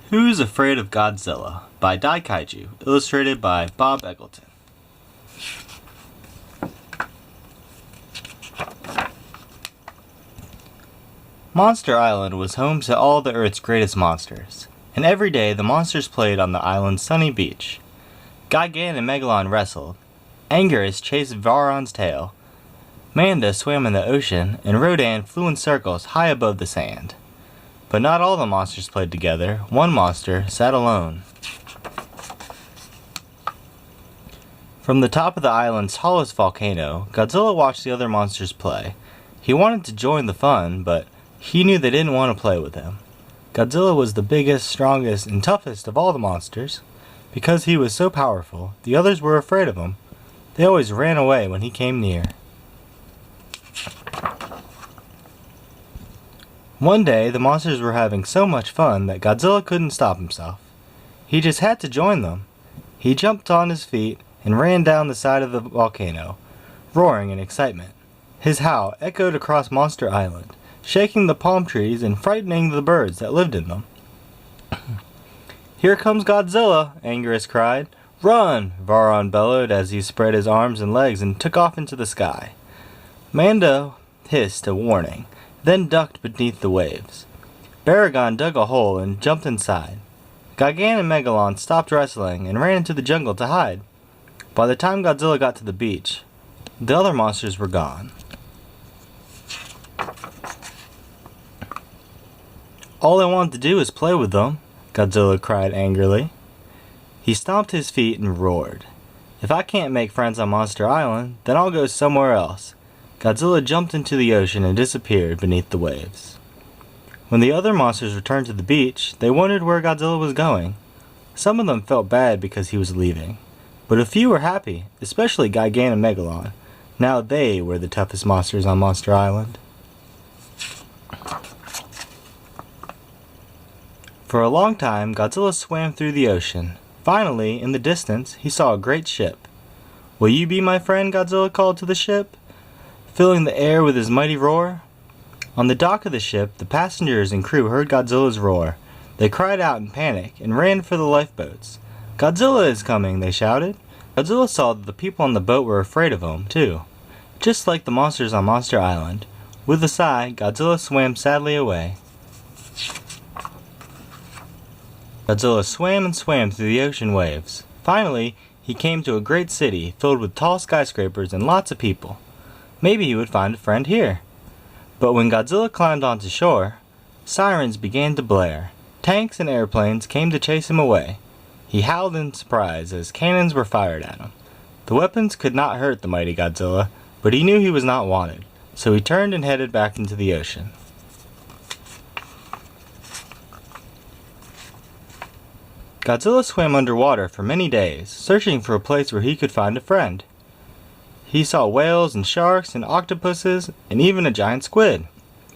Who's Afraid of Godzilla by Kaiju, illustrated by Bob Eggleton. Monster Island was home to all the Earth's greatest monsters, and every day the monsters played on the island's sunny beach. Gigan and Megalon wrestled, Anguirus chased Varon's tail, Manda swam in the ocean, and Rodan flew in circles high above the sand. But not all the monsters played together. One monster sat alone. From the top of the island's tallest volcano, Godzilla watched the other monsters play. He wanted to join the fun, but he knew they didn't want to play with him. Godzilla was the biggest, strongest, and toughest of all the monsters. Because he was so powerful, the others were afraid of him. They always ran away when he came near. One day, the monsters were having so much fun that Godzilla couldn't stop himself. He just had to join them. He jumped on his feet and ran down the side of the volcano, roaring in excitement. His howl echoed across Monster Island, shaking the palm trees and frightening the birds that lived in them. "Here comes Godzilla!" Anguirus cried. "Run!" Varon bellowed as he spread his arms and legs and took off into the sky. Manda hissed a warning, then ducked beneath the waves. Baragon dug a hole and jumped inside. Gigan and Megalon stopped wrestling and ran into the jungle to hide. By the time Godzilla got to the beach, the other monsters were gone. "All I wanted to do was play with them," Godzilla cried angrily. He stomped his feet and roared. "If I can't make friends on Monster Island, then I'll go somewhere else." Godzilla jumped into the ocean and disappeared beneath the waves. When the other monsters returned to the beach, they wondered where Godzilla was going. Some of them felt bad because he was leaving, but a few were happy, especially Gigan and Megalon. Now they were the toughest monsters on Monster Island. For a long time, Godzilla swam through the ocean. Finally, in the distance, he saw a great ship. "Will you be my friend?" Godzilla called to the ship, filling the air with his mighty roar. On the dock of the ship, the passengers and crew heard Godzilla's roar. They cried out in panic and ran for the lifeboats. "Godzilla is coming!" they shouted. Godzilla saw that the people on the boat were afraid of him, too. Just like the monsters on Monster Island. With a sigh, Godzilla swam sadly away. Godzilla swam and swam through the ocean waves. Finally, he came to a great city filled with tall skyscrapers and lots of people. Maybe he would find a friend here. But when Godzilla climbed onto shore, sirens began to blare. Tanks and airplanes came to chase him away. He howled in surprise as cannons were fired at him. The weapons could not hurt the mighty Godzilla, but he knew he was not wanted, so he turned and headed back into the ocean. Godzilla swam underwater for many days, searching for a place where he could find a friend. He saw whales and sharks and octopuses and even a giant squid.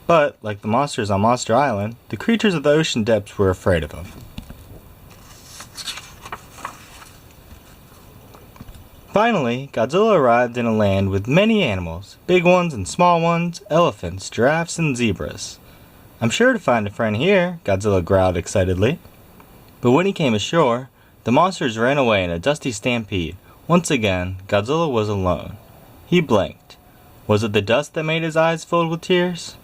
But, like the monsters on Monster Island, the creatures of the ocean depths were afraid of him. Finally, Godzilla arrived in a land with many animals, big ones and small ones, elephants, giraffes, and zebras. "I'm sure to find a friend here," Godzilla growled excitedly. But when he came ashore, the monsters ran away in a dusty stampede. Once again, Godzilla was alone. He blinked. Was it the dust that made his eyes filled with tears?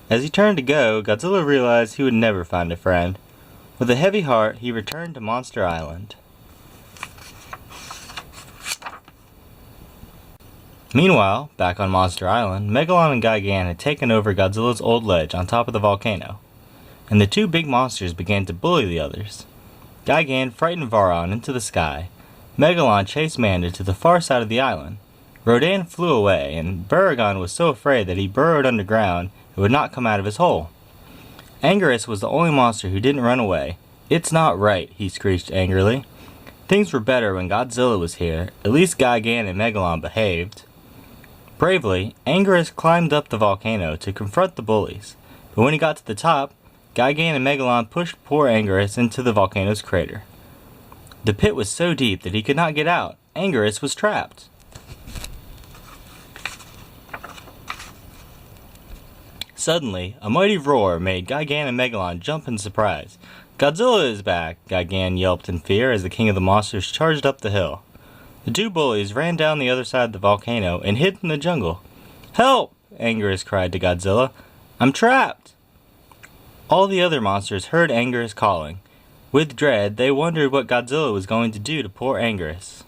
As he turned to go, Godzilla realized he would never find a friend. With a heavy heart, he returned to Monster Island. Meanwhile, back on Monster Island, Megalon and Gigan had taken over Godzilla's old ledge on top of the volcano, and the two big monsters began to bully the others. Gigan frightened Varon into the sky. Megalon chased Manda to the far side of the island. Rodan flew away, and Baragon was so afraid that he burrowed underground and would not come out of his hole. Anguirus was the only monster who didn't run away. "It's not right," he screeched angrily. Things were better when Godzilla was here. At least Gigan and Megalon behaved. Bravely, Anguirus climbed up the volcano to confront the bullies. But when he got to the top, Gigan and Megalon pushed poor Anguirus into the volcano's crater. The pit was so deep that he could not get out. Anguirus was trapped. Suddenly, a mighty roar made Gigan and Megalon jump in surprise. Godzilla is back, Gigan yelped in fear as the king of the monsters charged up the hill. The two bullies ran down the other side of the volcano and hid in the jungle. Help! Anguirus cried to Godzilla. I'm trapped! All the other monsters heard Anguirus calling. With dread, they wondered what Godzilla was going to do to poor Anguirus.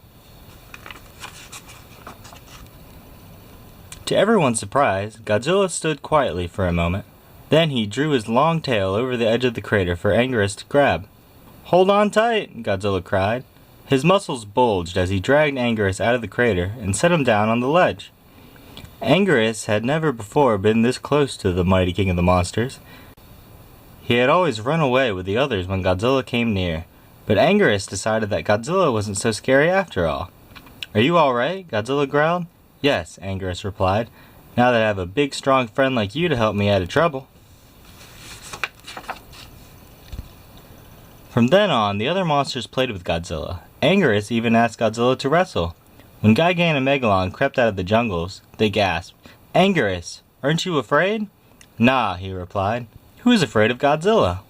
To everyone's surprise, Godzilla stood quietly for a moment. Then he drew his long tail over the edge of the crater for Anguirus to grab. Hold on tight, Godzilla cried. His muscles bulged as he dragged Anguirus out of the crater and set him down on the ledge. Anguirus had never before been this close to the mighty king of the monsters. He had always run away with the others when Godzilla came near, but Anguirus decided that Godzilla wasn't so scary after all. Are you alright? Godzilla growled. Yes, Anguirus replied, now that I have a big strong friend like you to help me out of trouble. From then on, the other monsters played with Godzilla. Anguirus even asked Godzilla to wrestle. When Gigan and Megalon crept out of the jungles, they gasped, Anguirus, aren't you afraid? Nah, he replied. Who is afraid of Godzilla?